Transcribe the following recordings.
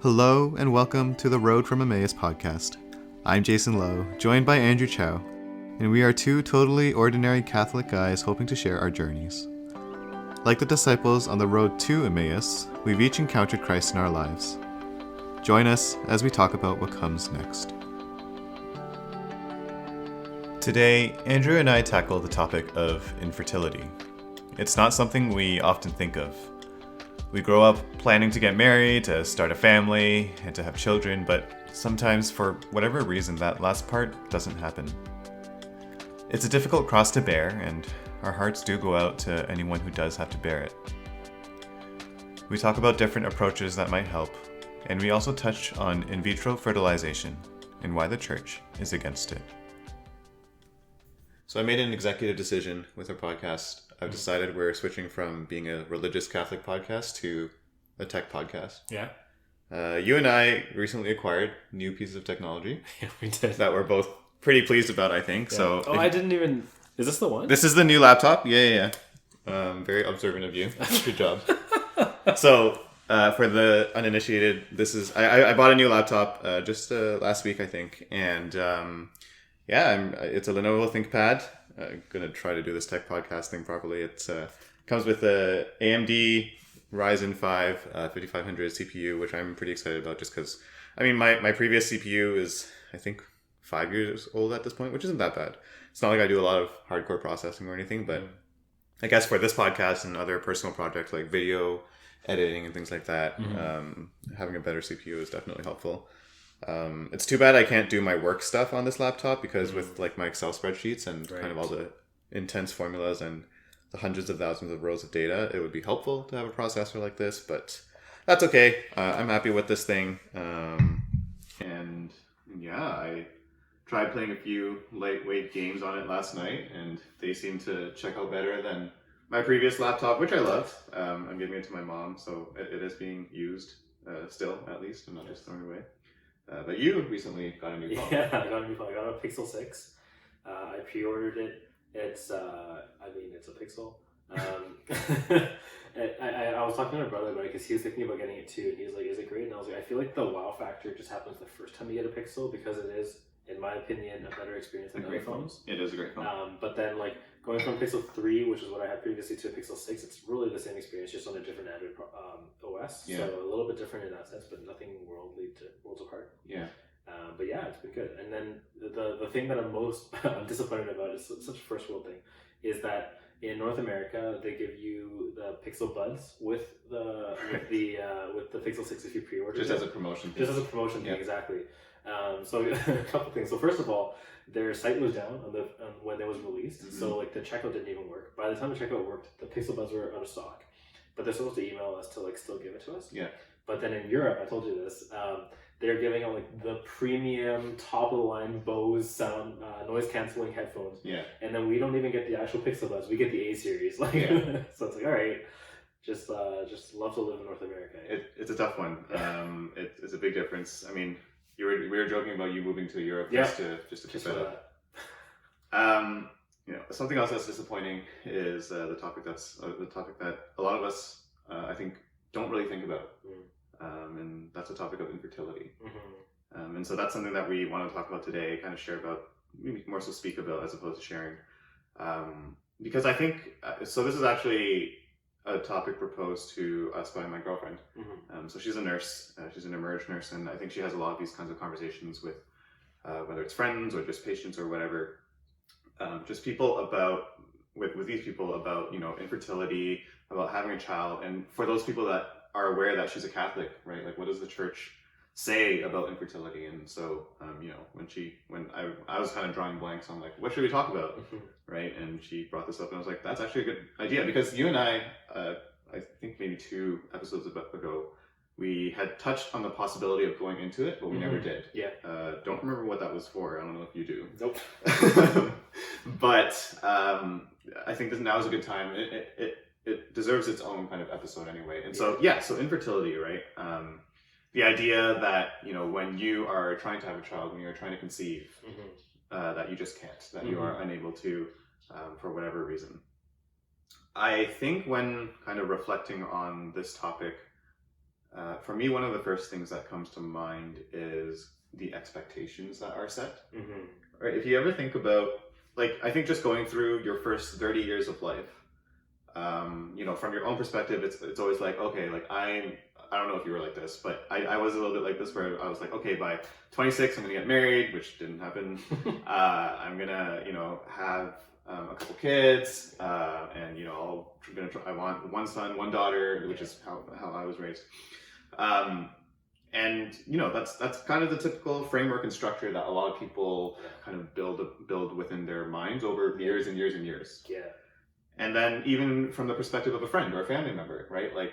Hello and welcome to the Road from Emmaus podcast. I'm Jason Lowe, joined by Andrew Chow, and we are two totally ordinary Catholic guys hoping to share our journeys. Like the disciples on the road to Emmaus, we've each encountered Christ in our lives. Join us as we talk about what comes next. Today, Andrew and I tackle the topic of infertility. It's not something we often think of. We grow up planning to get married, to start a family, and to have children, but sometimes for whatever reason that last part doesn't happen. It's a difficult cross to bear, and our hearts do go out to anyone who does have to bear it. We talk about different approaches that might help, and we also touch on in vitro fertilization and why the church is against it. So I made an executive decision with our podcast. I've decided we're switching from being a religious Catholic podcast to a tech podcast. Yeah. You and I recently acquired new pieces of technology. Yeah, we did. That we're both pretty pleased about, I think. Yeah. So. I didn't even... Is this the one? This is the new laptop. Yeah. Very observant of you. Good job. So, for the uninitiated, this is... I bought a new laptop just last week, I think. And... it's a Lenovo ThinkPad. I'm going to try to do this tech podcast thing properly. It comes with a AMD Ryzen 5 5500 CPU, which I'm pretty excited about just because, my previous CPU is, I think, 5 years old at this point, which isn't that bad. It's not like I do a lot of hardcore processing or anything, but I guess for this podcast and other personal projects like video editing and things like that, having a better CPU is definitely helpful. It's too bad I can't do my work stuff on this laptop because with like my Excel spreadsheets and kind of all the intense formulas and the hundreds of thousands of rows of data, it would be helpful to have a processor like this, but that's okay. I'm happy with this thing. I tried playing a few lightweight games on it last night and they seem to check out better than my previous laptop, which I loved. I'm giving it to my mom, so it is being used still, at least. I'm not just throwing it away. But you recently got a new phone. Yeah, I got a new phone. I got a Pixel 6. I pre-ordered it. It's a Pixel. I was talking to my brother about it because he was thinking about getting it too. And he was like, is it great? And I was like, I feel like the wow factor just happens the first time you get a Pixel because it is, in my opinion, a better experience than other phones. It is a great phone. But then going from Pixel 3, which is what I had previously, to a Pixel 6, it's really the same experience, just on a different Android OS. Yeah. So a little bit different in that sense, but nothing worlds apart. Yeah. But yeah, it's been good. And then the thing that I'm disappointed about is such a first world thing, is that in North America they give you the Pixel Buds with the Pixel 6 if you pre-order. Just as a promotion thing. Just as a promotion thing, exactly. So a couple things. So first of all, their site was down on when it was released, so the checkout didn't even work. By the time the checkout worked, the Pixel Buds were out of stock, but they're supposed to email us to still give it to us. Yeah. But then in Europe, I told you this, they're giving out the premium top of the line Bose sound noise canceling headphones. Yeah. And then we don't even get the actual Pixel Buds; we get the A series. So it's all right. Just love to live in North America. It's a tough one. It's a big difference. We were joking about you moving to Europe just to pick that up. Something else that's disappointing is the topic that a lot of us I think don't really think about, and that's the topic of infertility. And so that's something that we want to talk about today, kind of share about, maybe more so speak about as opposed to sharing, because I think so. This is actually a topic proposed to us by my girlfriend. So she's a nurse, she's an emerge nurse, and I think she has a lot of these kinds of conversations with whether it's friends or just patients or whatever, just people with these people about infertility, about having a child, and for those people that are aware that she's a Catholic, right? What does the church say about infertility? And so when I was kind of drawing blanks on what should we talk about, right? And she brought this up and I was like, that's actually a good idea, because you and I think maybe 2 episodes ago we had touched on the possibility of going into it, but we never did. Yeah. Don't remember what that was for. I don't know if you do. Nope. But I think now is a good time. It deserves its own kind of episode anyway. And so infertility, right? The idea that when you are trying to have a child, when you're trying to conceive, that you just can't, that you are unable to, for whatever reason. I think when kind of reflecting on this topic, For me, one of the first things that comes to mind is the expectations that are set. Right? If you ever think about, like, I think just going through your first 30 years of life, you know, from your own perspective, it's always like, okay, like I don't know if you were like this, but I was a little bit like this, where I was like, okay, by 26, I'm gonna get married, which didn't happen. I'm gonna, you know, have a couple kids, and you know, I want one son, one daughter, which is how I was raised. And you know, that's kind of the typical framework and structure that a lot of people kind of build within their minds over years and years and years. Yeah. And then even from the perspective of a friend or a family member, right? Like,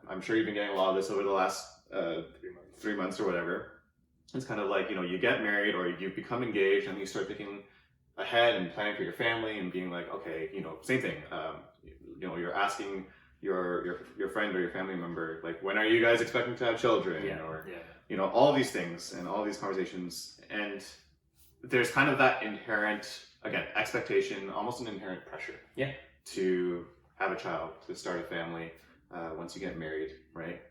I'm sure you've been getting a lot of this over the last 3 months or whatever. It's kind of like, you know, you get married or you become engaged and you start thinking ahead and planning for your family and being like, okay, you know, same thing. You know, you're asking your friend or your family member, like, when are you guys expecting to have children? Or, you know, all these things and all these conversations. And there's kind of that inherent, again, expectation, almost an inherent pressure. Yeah. To have a child, to start a family, once you get married, right?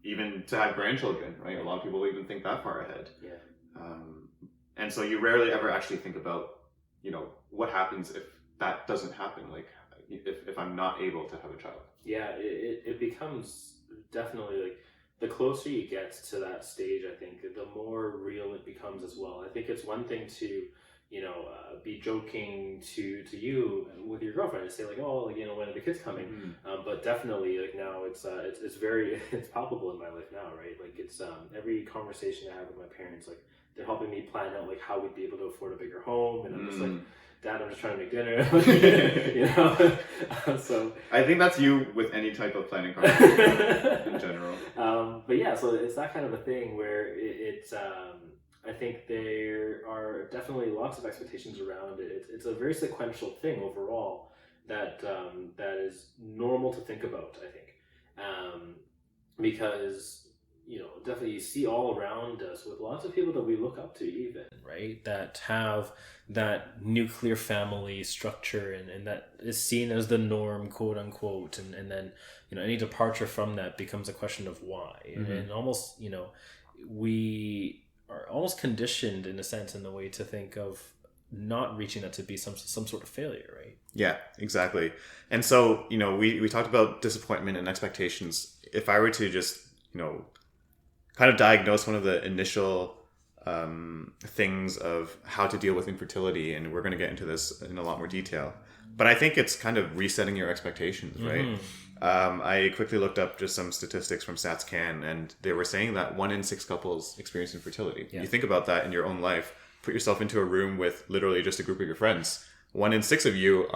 Even to have grandchildren, right? A lot of people even think that far ahead. Yeah. And so you rarely ever actually think about, you know, what happens if that doesn't happen, like if I'm not able to have a child. Yeah, it becomes definitely, like, the closer you get to that stage, I think, the more real it becomes as well. I think it's one thing to, you know, be joking to you with your girlfriend and say, like, oh, like, you know, when are the kids coming? But definitely, like, now it's very, it's palpable in my life now, right? Like, it's every conversation I have with my parents, like, they're helping me plan out, like, how we'd be able to afford a bigger home, and I'm just like, Dad, I'm just trying to make dinner. You know. So I think that's you with any type of planning conversation in general. But yeah, so it's that kind of a thing where it's I think there are definitely lots of expectations around it. It's a very sequential thing overall that that is normal to think about, I think, because, you know, definitely you see all around us with lots of people that we look up to, even, right, that have that nuclear family structure, and that is seen as the norm, quote unquote, and then, you know, any departure from that becomes a question of why. And almost, you know, we are almost conditioned in a sense, in the way to think of not reaching that to be some sort of failure, right? Yeah, exactly. And so, you know, we talked about disappointment and expectations. If I were to just, you know, kind of diagnose one of the initial things of how to deal with infertility, and we're going to get into this in a lot more detail, but I think it's kind of resetting your expectations, right? I quickly looked up just some statistics from StatsCan, and they were saying that 1 in 6 couples experience infertility. You think about that in your own life. Put yourself into a room with literally just a group of your friends. 1 in 6 of you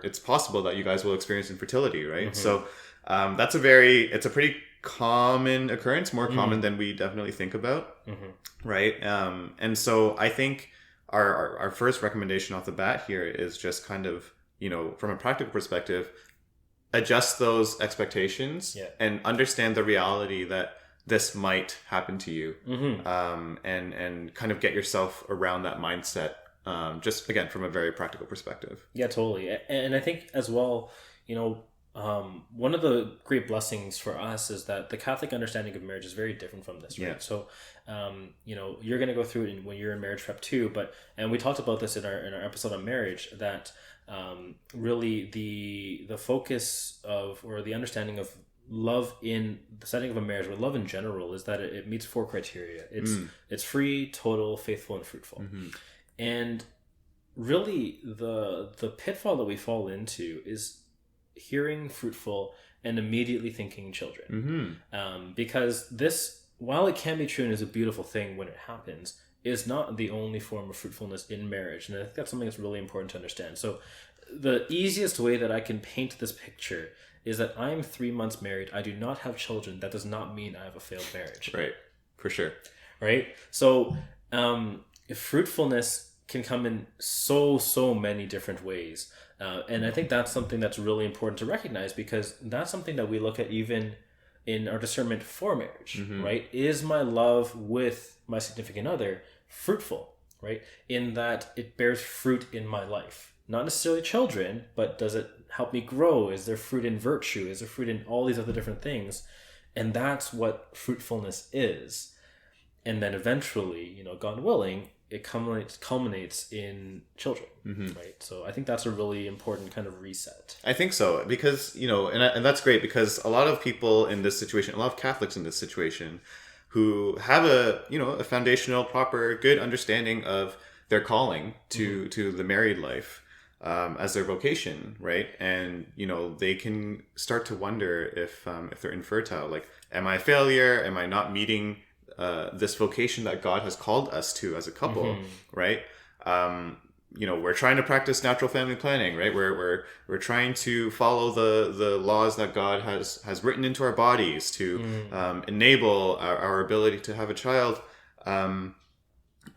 it's possible that you guys will experience infertility, right? So it's a pretty common occurrence, more common than we definitely think about, right? And so I think our first recommendation off the bat here is just kind of, you know, from a practical perspective, adjust those expectations and understand the reality that this might happen to you, and kind of get yourself around that mindset, just again from a very practical perspective. Yeah, totally. And I think as well, you know, one of the great blessings for us is that the Catholic understanding of marriage is very different from this, right? So, you know, you're going to go through it when you're in marriage prep too, and we talked about this in our episode on marriage, that really the focus of, or the understanding of love in the setting of a marriage, or love in general, is that it meets 4 criteria. It's free, total, faithful, and fruitful. And really the pitfall that we fall into is hearing fruitful and immediately thinking children. Because this, while it can be true and is a beautiful thing when it happens, is not the only form of fruitfulness in marriage. And I think that's something that's really important to understand. So the easiest way that I can paint this picture is that I'm 3 months married. I do not have children. That does not mean I have a failed marriage. Right. For sure. Right. So fruitfulness can come in so many different ways. And I think that's something that's really important to recognize, because that's something that we look at even in our discernment for marriage, right? Is my love with my significant other fruitful, right? In that it bears fruit in my life. Not necessarily children, but does it help me grow? Is there fruit in virtue? Is there fruit in all these other different things? And that's what fruitfulness is. And then eventually, God willing, it culminates in children, right? So I think that's a really important kind of reset. I think so, because, and that's great, because a lot of people in this situation, a lot of Catholics in this situation, who have a foundational, proper, good understanding of their calling to the married life as their vocation, right? And they can start to wonder if they're infertile. Like, am I a failure? Am I not meeting this vocation that God has called us to as a couple, right? We're trying to practice natural family planning, right? We're trying to follow the laws that God has written into our bodies to enable our ability to have a child.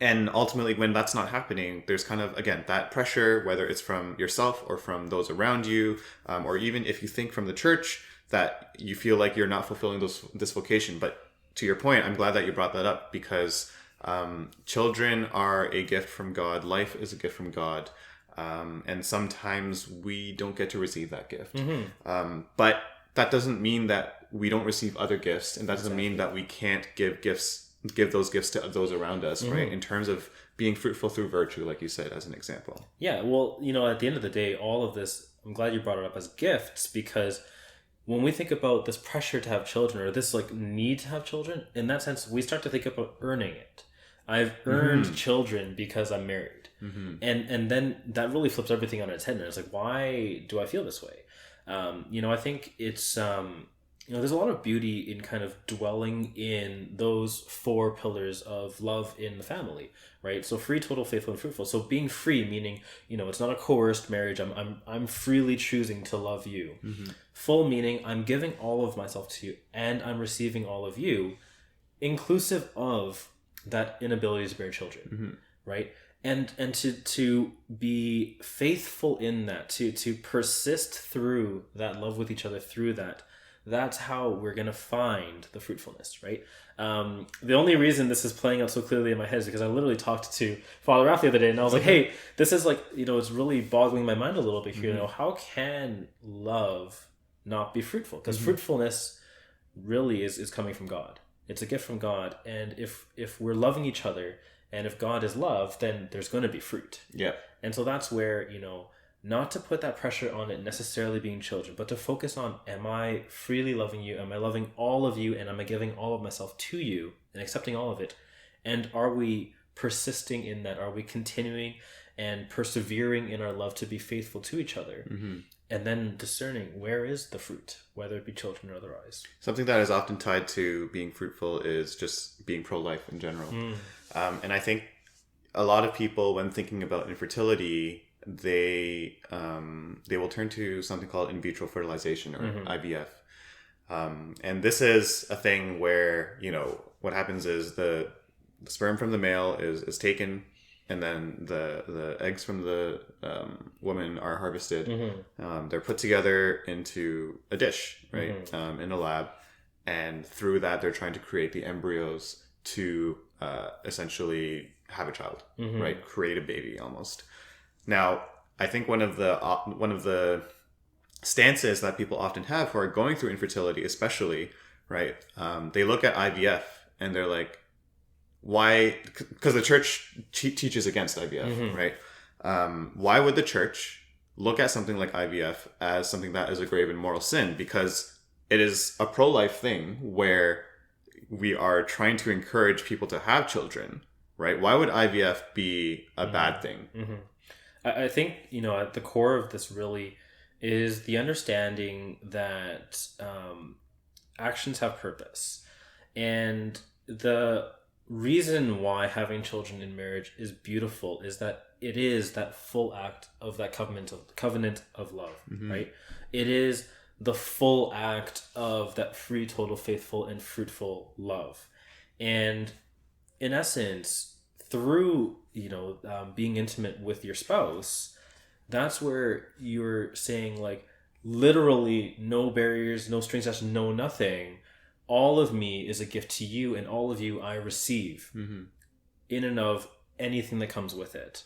And ultimately, when that's not happening, there's kind of, again, that pressure, whether it's from yourself or from those around you, or even if you think from the church, that you feel like you're not fulfilling this vocation. But to your point, I'm glad that you brought that up, because children are a gift from God. Life is a gift from God. And sometimes we don't get to receive that gift. But that doesn't mean that we don't receive other gifts. And that doesn't mean that we can't give those gifts to those around us, right? In terms of being fruitful through virtue, like you said, as an example. Yeah, well, at the end of the day, all of this, I'm glad you brought it up as gifts, because when we think about this pressure to have children, or this need to have children, in that sense, we start to think about earning it. I've earned children because I'm married. And then that really flips everything on its head. And it's like, why do I feel this way? I think it's, there's a lot of beauty in kind of dwelling in those 4 pillars of love in the family, right? So free, total, faithful, and fruitful. So being free, meaning, it's not a coerced marriage. I'm freely choosing to love you. Full, meaning I'm giving all of myself to you and I'm receiving all of you, inclusive of that inability to bear children, right? And to be faithful in that, to persist through that love with each other through that. That's how we're going to find the fruitfulness, right? The only reason this is playing out so clearly in my head is because I literally talked to Father Ralph the other day, and I was like, hey, this is it's really boggling my mind a little bit here. How can love not be fruitful? Because fruitfulness really is coming from God. It's a gift from God. And if we're loving each other, and if God is love, then there's going to be fruit. Yeah. And so that's where, not to put that pressure on it necessarily being children, but to focus on, am I freely loving you? Am I loving all of you? And am I giving all of myself to you and accepting all of it? And are we persisting in that? Are we continuing and persevering in our love to be faithful to each other? And then discerning, where is the fruit, whether it be children or otherwise? Something that is often tied to being fruitful is just being pro-life in general. And I think a lot of people, when thinking about infertility, they will turn to something called in vitro fertilization, or IVF. And this is a thing where, what happens is the sperm from the male is taken, and then the eggs from the woman are harvested. They're put together into a dish, right? In a lab. And through that, they're trying to create the embryos to essentially have a child, right? Create a baby almost. Now, I think one of the stances that people often have who are going through infertility, especially, right? They look at IVF and they're like, why? Because the church teaches against IVF, right? Why would the church look at something like IVF as something that is a grave and mortal sin? Because it is a pro-life thing where we are trying to encourage people to have children, right? Why would IVF be a bad thing? I think, at the core of this really is the understanding that actions have purpose. And the reason why having children in marriage is beautiful is that it is that full act of that covenant of love, right? It is the full act of that free, total, faithful, and fruitful love. And in essence, through, being intimate with your spouse, that's where you're saying, literally no barriers, no strings attached, no nothing. All of me is a gift to you, and all of you I receive in and of anything that comes with it.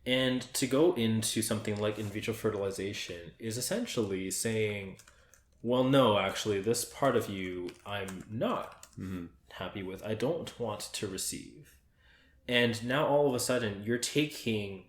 And to go into something like in vitro fertilization is essentially saying, well, no, actually, this part of you I'm not Mm-hmm. happy with. I don't want to receive. And now all of a sudden, you're taking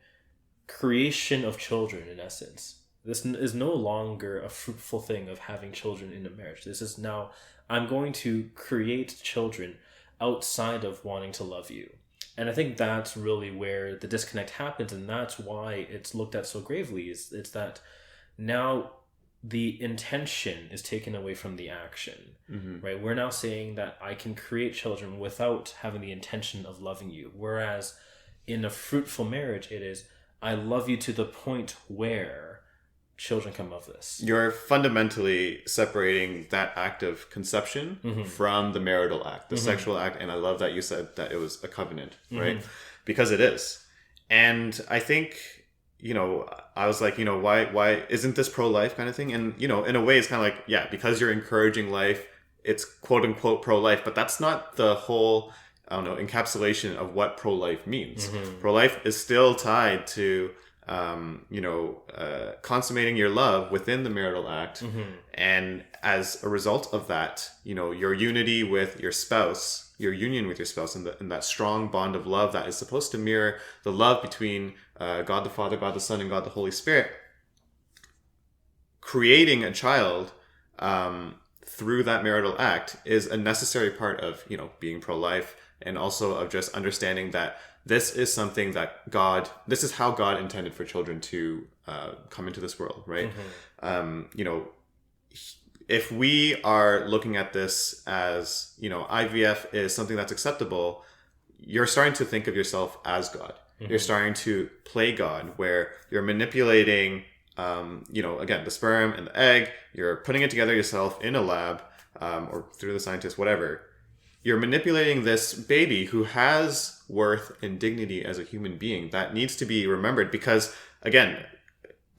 creation of children, in essence. This is no longer a fruitful thing of having children in a marriage. This is now, I'm going to create children outside of wanting to love you. And I think that's really where the disconnect happens, and that's why it's looked at so gravely. It's that now the intention is taken away from the action, Mm-hmm. right? We're now saying that I can create children without having the intention of loving you. Whereas in a fruitful marriage, it is, I love you to the point where children come of this. You're fundamentally separating that act of conception Mhm. from the marital act, the Mhm. sexual act. And I love that you said that it was a covenant, right? Mhm. Because it is. And I think, I was like, why isn't this pro-life kind of thing? And, in a way it's kind of like, yeah, because you're encouraging life, it's quote unquote pro-life, but that's not the whole, I don't know, encapsulation of what pro-life means. Mhm. Pro-life is still tied to, consummating your love within the marital act. Mhm. And as a result of that, your unity with your spouse, your union with your spouse, and that strong bond of love that is supposed to mirror the love between God the Father, God the Son, and God the Holy Spirit, creating a child through that marital act is a necessary part of, being pro-life, and also of just understanding that this is something that this is how God intended for children to come into this world, right? Mhm. If we are looking at this as, IVF is something that's acceptable, you're starting to think of yourself as God. Mhm. You're starting to play God, where you're manipulating, again, the sperm and the egg. You're putting it together yourself in a lab, or through the scientist, whatever. You're manipulating this baby who has worth and dignity as a human being that needs to be remembered, because, again,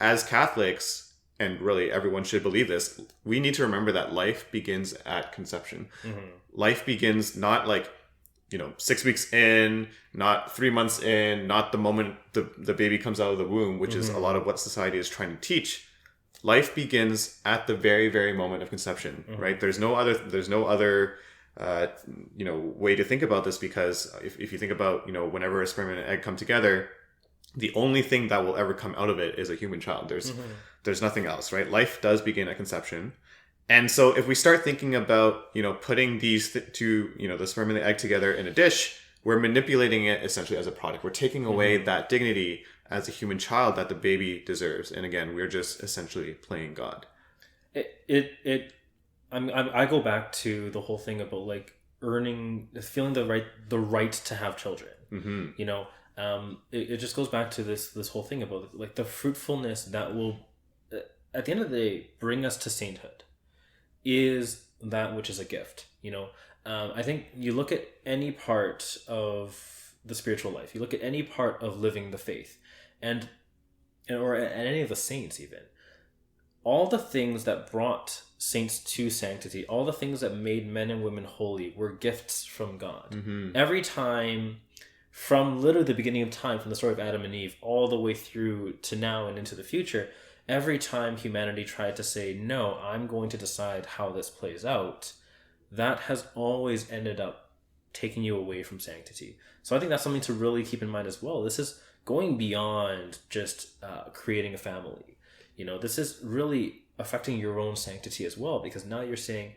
as Catholics, and really everyone should believe this, we need to remember that life begins at conception. Mhm. Life begins not like, 6 weeks in, not 3 months in, not the moment the baby comes out of the womb, which is a lot of what society is trying to teach. Life begins at the very, very moment of conception, right? There's no other way to think about this, because if you think about, whenever a sperm and an egg come together, the only thing that will ever come out of it is a human child. There's nothing else, right? Life does begin at conception. And so if we start thinking about, putting these two, the sperm and the egg together in a dish, we're manipulating it essentially as a product. We're taking away that dignity as a human child that the baby deserves. And again, we're just essentially playing God. I go back to the whole thing about like feeling the right to have children. Mm-hmm. It just goes back to this whole thing about like the fruitfulness that will, at the end of the day, bring us to sainthood, is that which is a gift. I think you look at any part of the spiritual life, you look at any part of living the faith, or any of the saints even. All the things that brought saints to sanctity, all the things that made men and women holy, were gifts from God. Mm-hmm. Every time, from literally the beginning of time, from the story of Adam and Eve, all the way through to now and into the future, every time humanity tried to say, no, I'm going to decide how this plays out, that has always ended up taking you away from sanctity. So I think that's something to really keep in mind as well. This is going beyond just creating a family. This is really affecting your own sanctity as well, because now you're saying,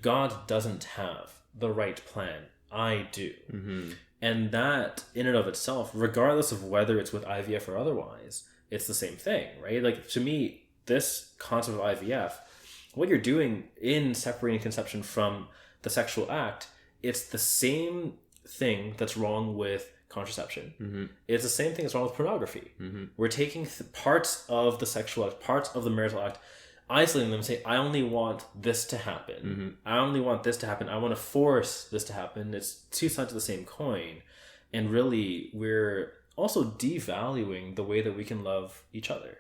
God doesn't have the right plan. I do. Mm-hmm. And that, in and of itself, regardless of whether it's with IVF or otherwise, it's the same thing, right? Like, to me, this concept of IVF, what you're doing in separating conception from the sexual act, it's the same thing that's wrong with contraception. Mm-hmm. It's the same thing that's wrong with pornography. Mm-hmm. We're taking parts of the sexual act, parts of the marital act, isolating them and say, I only want this to happen. Mm-hmm. I only want this to happen. I want to force this to happen. It's two sides of the same coin. And really, we're also devaluing the way that we can love each other.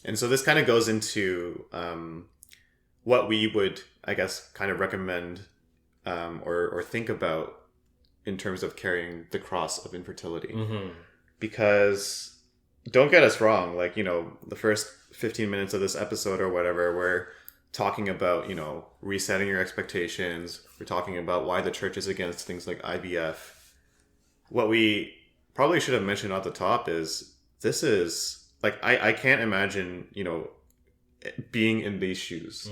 And so this kind of goes into what we would, I guess, kind of recommend or think about in terms of carrying the cross of infertility. Mm-hmm. Because don't get us wrong, like, the first 15 minutes of this episode or whatever, we're talking about, resetting your expectations. We're talking about why the church is against things like IVF. What we probably should have mentioned at the top is this is like, I can't imagine, being in these shoes.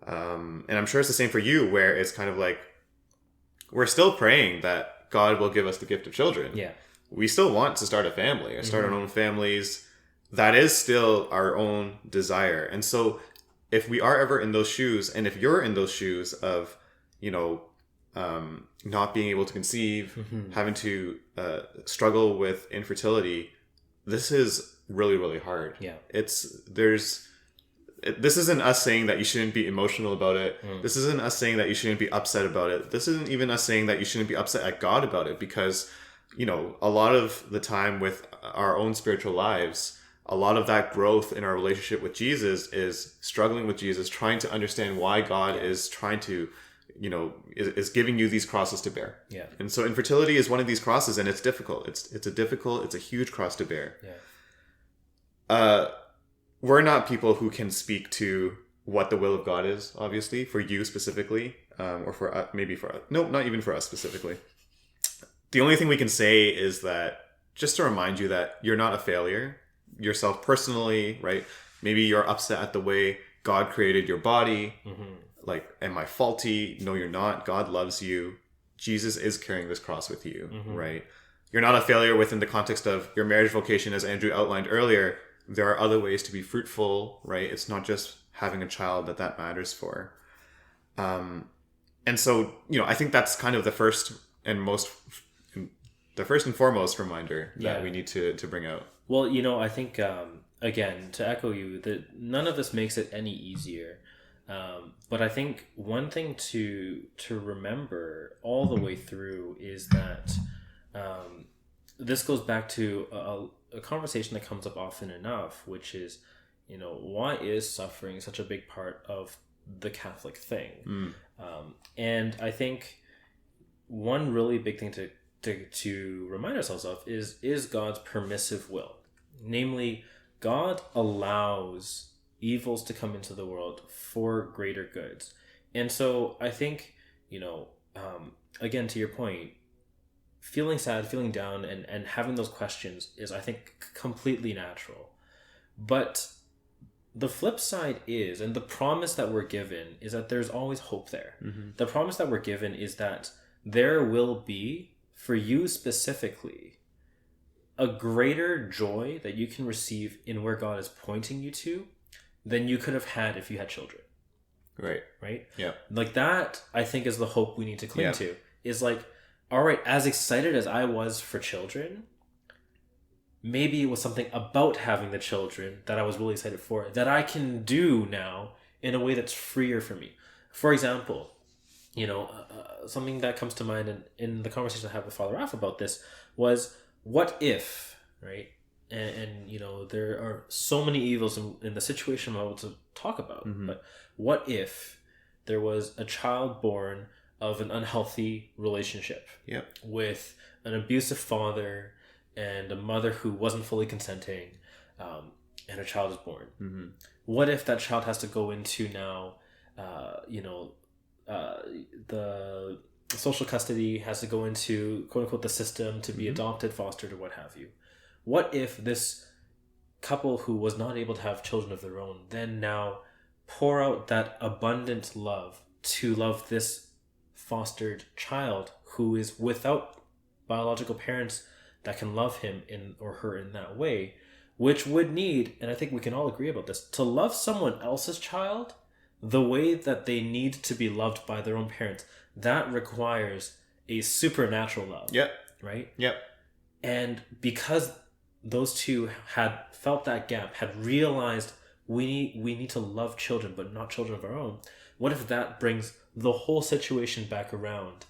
And I'm sure it's the same for you, where it's kind of like, we're still praying that God will give us the gift of children. Yeah. We still want to start a family or start our own families. That is still our own desire. And so if we are ever in those shoes, and if you're in those shoes of, not being able to conceive, having to struggle with infertility, this is really, really hard. Yeah. This isn't us saying that you shouldn't be emotional about it. This isn't us saying that you shouldn't be upset about it. This isn't even us saying that you shouldn't be upset at God about it, because, a lot of the time with our own spiritual lives, a lot of that growth in our relationship with Jesus is struggling with Jesus, trying to understand why God is trying to, is giving you these crosses to bear. Yeah. And so infertility is one of these crosses, and it's difficult. It's a huge cross to bear. Yeah. We're not people who can speak to what the will of God is, obviously, for you specifically, or for maybe for us. No, not even for us specifically. The only thing we can say is that, just to remind you that you're not a failure yourself personally, right? Maybe you're upset at the way God created your body. Like, am I faulty? No, you're not. God loves you. Jesus is carrying this cross with you, right? You're not a failure within the context of your marriage vocation, as Andrew outlined earlier. There are other ways to be fruitful, right? It's not just having a child that matters for. And so, I think that's kind of the first and foremost reminder that we need to bring out. Well, I think, again, to echo you, that none of this makes it any easier. But I think one thing to remember all the way through is that this goes back to a conversation that comes up often enough, which is, why is suffering such a big part of the Catholic thing? And I think one really big thing to remind ourselves of is God's permissive will. Namely, God allows evils to come into the world for greater goods. And so I think, again, to your point, feeling sad, feeling down, and having those questions is, I think, completely natural. But the flip side is, and the promise that we're given is that there's always hope there. The promise that we're given is that there will be, for you specifically, a greater joy that you can receive in where God is pointing you to than you could have had if you had children. Right? Yeah. Like, that, I think, is the hope we need to cling to. Is like, all right, as excited as I was for children, maybe it was something about having the children that I was really excited for that I can do now in a way that's freer for me. For example, something that comes to mind in the conversation I had with Father Ralph about this was, what if, right? And there are so many evils in the situation I'm about to talk about, but what if there was a child born of an unhealthy relationship with an abusive father and a mother who wasn't fully consenting, and a child is born? What if that child has to go into now, the social custody, has to go into, quote unquote, the system to be adopted, fostered, or what have you? What if this couple who was not able to have children of their own then now pour out that abundant love to love this fostered child who is without biological parents that can love him or her in that way, which would need, and I think we can all agree about this, to love someone else's child the way that they need to be loved by their own parents. That requires a supernatural love. Right? And because those two had felt that gap, had realized we need to love children, but not children of our own, what if that brings the whole situation back around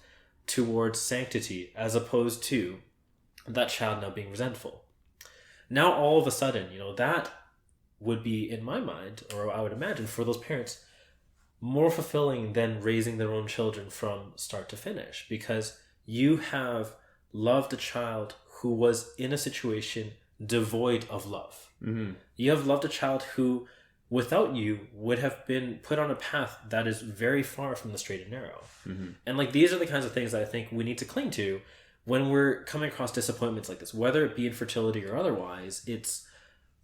towards sanctity, as opposed to that child now being resentful? Now all of a sudden, that would be, in my mind, or I would imagine for those parents, more fulfilling than raising their own children from start to finish, because you have loved a child who was in a situation devoid of love. You have loved a child who without you would have been put on a path that is very far from the straight and narrow. And like these are the kinds of things that I think we need to cling to when we're coming across disappointments like this, whether it be infertility or otherwise. It's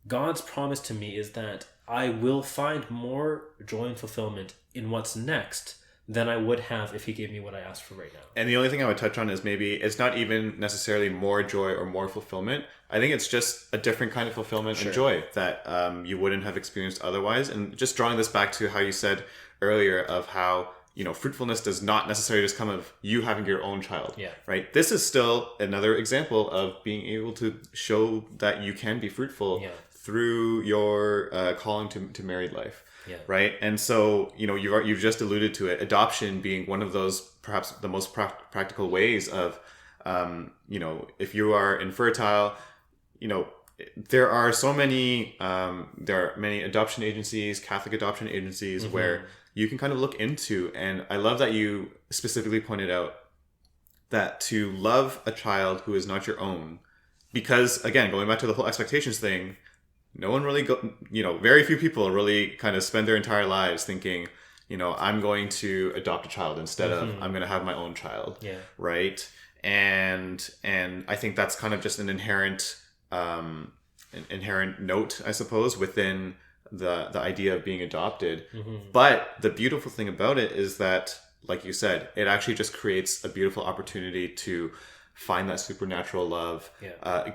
God's promise to me is that I will find more joy and fulfillment in what's next than I would have if he gave me what I asked for right now. And the only thing I would touch on is maybe it's not even necessarily more joy or more fulfillment. I think it's just a different kind of fulfillment and joy that you wouldn't have experienced otherwise. And just drawing this back to how you said earlier of how, you know, fruitfulness does not necessarily just come of you having your own child, right? This is still another example of being able to show that you can be fruitful through your calling to married life. Right. And so, you know, you've just alluded to it, adoption being one of those, perhaps the most practical ways of, you know, if you are infertile, you know, there are many adoption agencies, Catholic adoption agencies where you can kind of look into. And I love that you specifically pointed out that to love a child who is not your own, because again, going back to the whole expectations thing, no one really very few people really kind of spend their entire lives thinking, you know, I'm going to adopt a child instead of I'm going to have my own child. Right. And I think that's kind of just an inherent note, I suppose, within the idea of being adopted. But the beautiful thing about it is that, like you said, it actually just creates a beautiful opportunity to find that supernatural love,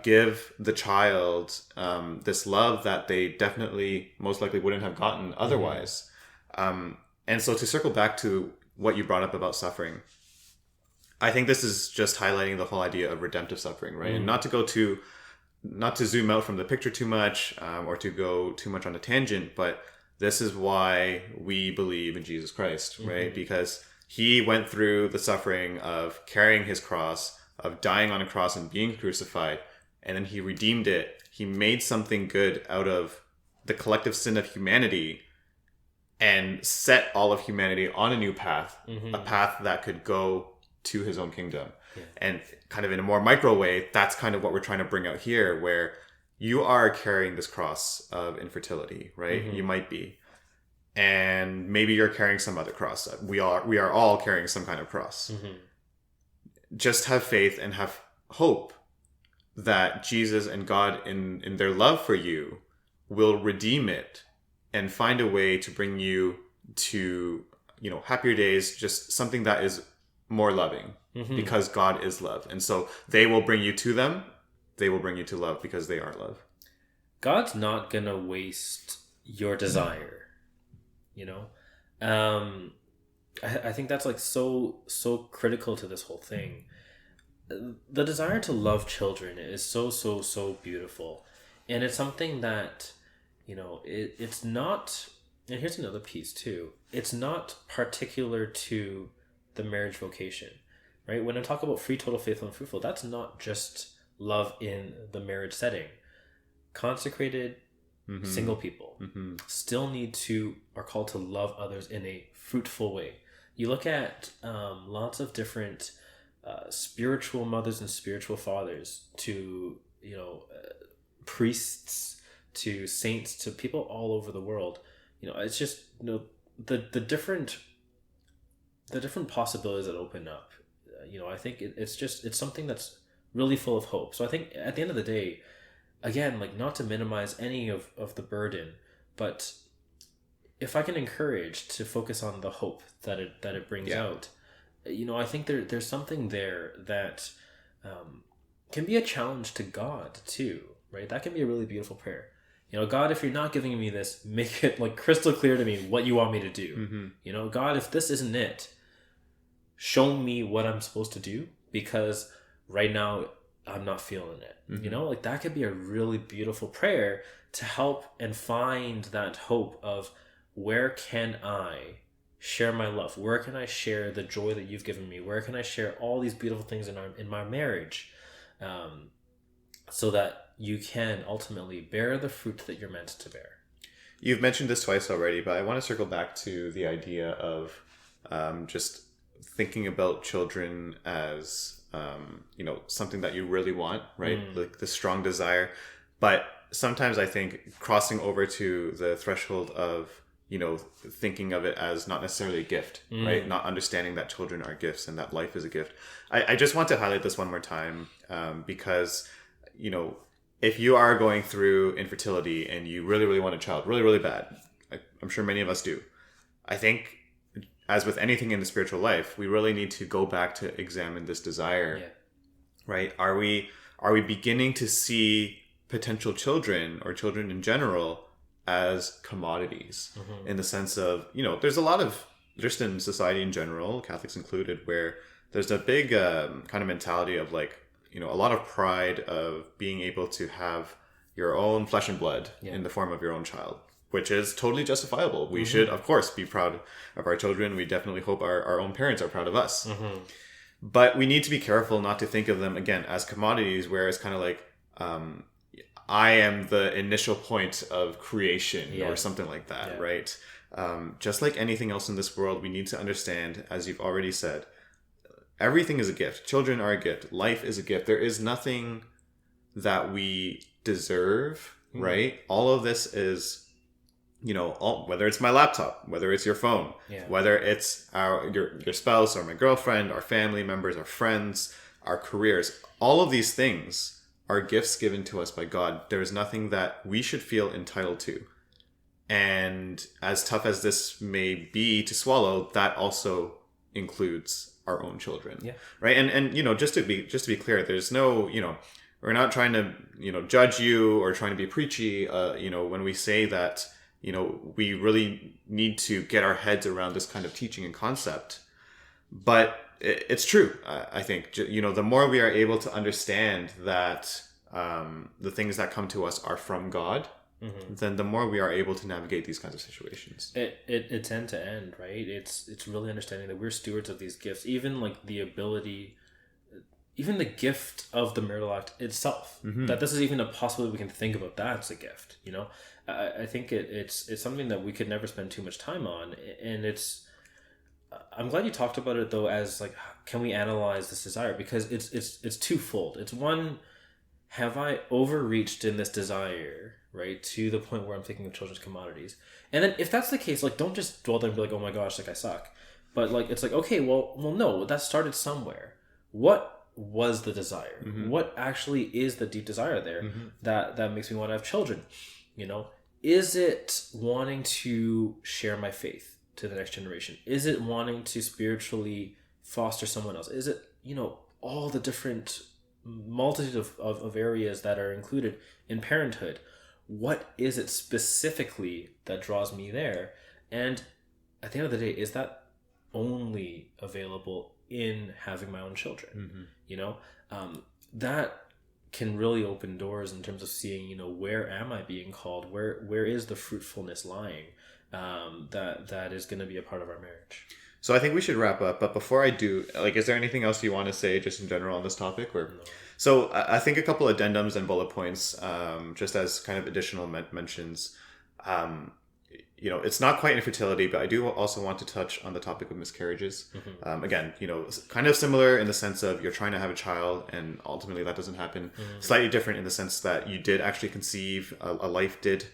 give the child this love that they definitely most likely wouldn't have gotten otherwise. And so to circle back to what you brought up about suffering, I think this is just highlighting the whole idea of redemptive suffering, right? And not to zoom out from the picture too much, or to go too much on a tangent, but this is why we believe in Jesus Christ, right? Because he went through the suffering of carrying his cross, of dying on a cross and being crucified, and then he redeemed it. He made something good out of the collective sin of humanity and set all of humanity on a new path, a path that could go to his own kingdom. And kind of in a more micro way, that's kind of what we're trying to bring out here, where you are carrying this cross of infertility, right? You might be. And maybe you're carrying some other cross. We are all carrying some kind of cross. Just have faith and have hope that Jesus and God in their love for you will redeem it and find a way to bring you to, you know, happier days, just something that is more loving because God is love. And so they will bring you to them. They will bring you to love because they are love. God's not going to waste your desire, you know? I think that's like so critical to this whole thing. The desire to love children is so beautiful, and it's something that, you know, it's not. And here's another piece too. It's not particular to the marriage vocation, right? When I talk about free, total, faithful, and fruitful, that's not just love in the marriage setting. Consecrated single people still are called to love others in a fruitful way. You look at lots of different spiritual mothers and spiritual fathers, to, you know, priests, to saints, to people all over the world. You know, it's just, you know, the different possibilities that open up. You know, I think it's something that's really full of hope. So I think at the end of the day, again, like, not to minimize any of the burden, but if I can encourage to focus on the hope that it brings out, you know, I think there's something there that can be a challenge to God too, right? That can be a really beautiful prayer. You know, God, if you're not giving me this, make it like crystal clear to me what you want me to do. You know, God, if this isn't it, show me what I'm supposed to do, because right now I'm not feeling it. You know, like, that could be a really beautiful prayer to help and find that hope of, where can I share my love? Where can I share the joy that you've given me? Where can I share all these beautiful things in my marriage, so that you can ultimately bear the fruit that you're meant to bear? You've mentioned this twice already, but I want to circle back to the idea of just thinking about children as, you know, something that you really want, right? Like the strong desire, but sometimes I think crossing over to the threshold of, thinking of it as not necessarily a gift, right? Not understanding that children are gifts and that life is a gift. I just want to highlight this one more time, because, if you are going through infertility and you really, really want a child, really, really bad, I'm sure many of us do. I think, as with anything in the spiritual life, we really need to go back to examine this desire, right? Are we beginning to see potential children or children in general as commodities, in the sense of, there's a lot of, just in society in general, Catholics included, where there's a big kind of mentality of like, a lot of pride of being able to have your own flesh and blood in the form of your own child, which is totally justifiable. We should, of course, be proud of our children. We definitely hope our own parents are proud of us. But we need to be careful not to think of them, again, as commodities, where it's kind of like, I am the initial point of creation or something like that, right? Just like anything else in this world, we need to understand, as you've already said, everything is a gift. Children are a gift. Life is a gift. There is nothing that we deserve, right? All of this is, whether it's my laptop, whether it's your phone, whether it's your spouse or my girlfriend, our family members, our friends, our careers, all of these things are gifts given to us by God. There is nothing that we should feel entitled to. And as tough as this may be to swallow, that also includes our own children, right? And just to be clear, there's no, we're not trying to, judge you or trying to be preachy, when we say that, we really need to get our heads around this kind of teaching and concept. But it's true. I think, the more we are able to understand that the things that come to us are from God, then the more we are able to navigate these kinds of situations. It's end to end, right? It's really understanding that we're stewards of these gifts, even like the ability, even the gift of the marital act itself, that this is even a possibility we can think about that as a gift, I think it's something that we could never spend too much time on. And I'm glad you talked about it though, as like, can we analyze this desire? Because it's twofold. It's one, have I overreached in this desire, right, to the point where I'm thinking of children's commodities? And then if that's the case, like, don't just dwell there and be like, oh my gosh, like I suck. But like, it's like, okay, well, no, that started somewhere. What was the desire? What actually is the deep desire there that makes me want to have children? Is it wanting to share my faith to the next generation? Is it wanting to spiritually foster someone else? Is it, all the different multitude of areas that are included in parenthood? What is it specifically that draws me there? And at the end of the day, is that only available in having my own children? That can really open doors in terms of seeing, where am I being called? Where is the fruitfulness lying? That is going to be a part of our marriage. So I think we should wrap up. But before I do, like, is there anything else you want to say just in general on this topic? Or no. So I think a couple addendums and bullet points, just as kind of additional mentions. It's not quite infertility, but I do also want to touch on the topic of miscarriages. Again, kind of similar in the sense of you're trying to have a child and ultimately that doesn't happen. Slightly different in the sense that you did actually conceive, a life did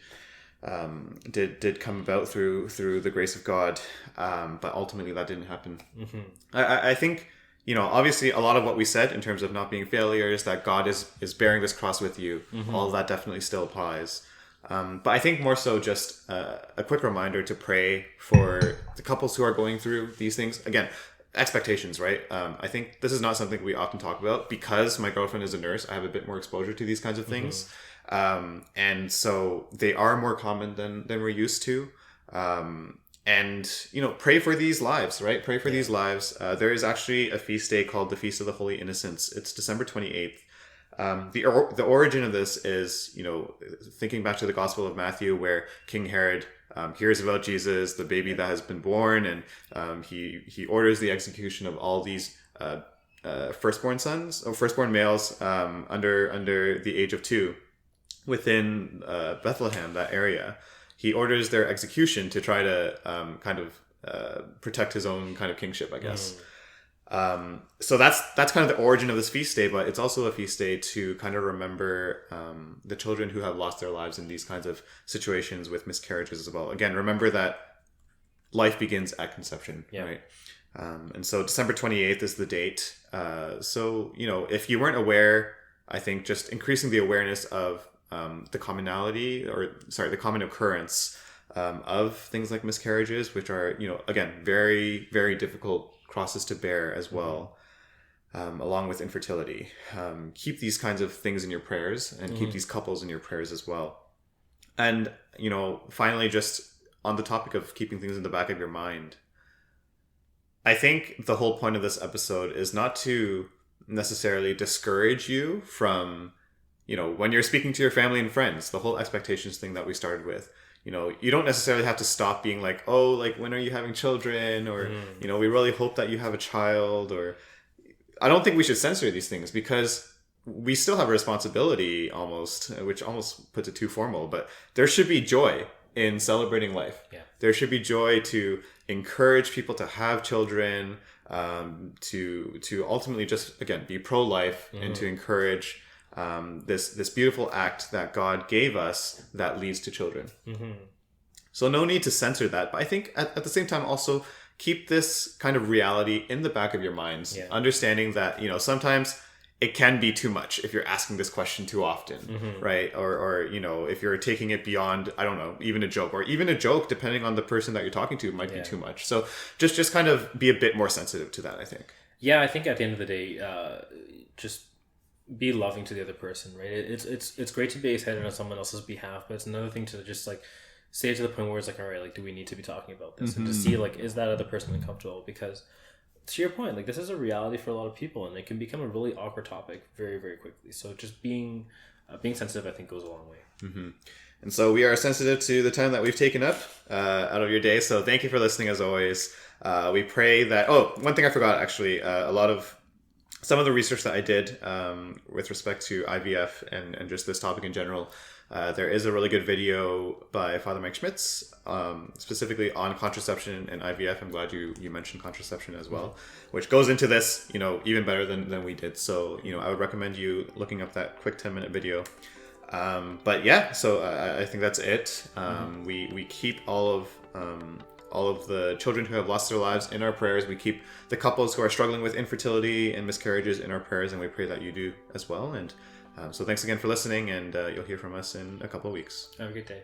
come about through the grace of God, but ultimately that didn't happen. I think, obviously a lot of what we said in terms of not being failures, that God is bearing this cross with you, all of that definitely still applies. But I think more so just a quick reminder to pray for the couples who are going through these things. Again, expectations, right? I think this is not something we often talk about because my girlfriend is a nurse. I have a bit more exposure to these kinds of things. And so they are more common than we're used to. And, pray for these lives, right? Pray for these lives. There is actually a feast day called the Feast of the Holy Innocents. It's December 28th. The origin of this is, thinking back to the Gospel of Matthew, where King Herod hears about Jesus, the baby that has been born, and he orders the execution of all these firstborn males under the age of 2 within Bethlehem, that area. He orders their execution to try to protect his own kind of kingship, I guess. So that's kind of the origin of this feast day, but it's also a feast day to kind of remember the children who have lost their lives in these kinds of situations with miscarriages as well. Again, remember that life begins at conception, right? And so December 28th is the date. So, if you weren't aware, I think just increasing the awareness of the the common occurrence of things like miscarriages, which are, again, very, very difficult crosses to bear as well, along with infertility. Keep these kinds of things in your prayers, and keep these couples in your prayers as well. And, finally, just on the topic of keeping things in the back of your mind, I think the whole point of this episode is not to necessarily discourage you from, when you're speaking to your family and friends, the whole expectations thing that we started with. You don't necessarily have to stop being like, oh, like, when are you having children? Or, we really hope that you have a child. Or I don't think we should censor these things, because we still have a responsibility almost, which almost puts it too formal, but there should be joy in celebrating life. Yeah. There should be joy to encourage people to have children, to ultimately just, again, be pro-life, and to encourage this beautiful act that God gave us that leads to children. So no need to censor that, but I think at the same time also keep this kind of reality in the back of your minds, understanding that, sometimes it can be too much if you're asking this question too often, right? Or if you're taking it beyond, I don't know, even a joke, or even a joke, depending on the person that you're talking to, might be too much. So just kind of be a bit more sensitive to that, I think. Yeah, I think at the end of the day, just be loving to the other person, right? It's great to be excited on someone else's behalf, but it's another thing to just like say it to the point where it's like, all right, like, do we need to be talking about this? And to see, like, is that other person uncomfortable? Because to your point, like, this is a reality for a lot of people, and it can become a really awkward topic very, very quickly. So just being sensitive, I think, goes a long way. And so we are sensitive to the time that we've taken up out of your day. So thank you for listening, as always. We pray that... Oh, one thing I forgot, actually. Some of the research that I did with respect to IVF and just this topic in general, there is a really good video by Father Mike Schmitz, specifically on contraception and IVF. I'm glad you mentioned contraception as well, which goes into this, even better than we did. So, I would recommend you looking up that quick 10-minute video. But yeah, so I think that's it. We keep all of the children who have lost their lives in our prayers. We keep the couples who are struggling with infertility and miscarriages in our prayers, and we pray that you do as well. And so thanks again for listening, and you'll hear from us in a couple of weeks. Have a good day.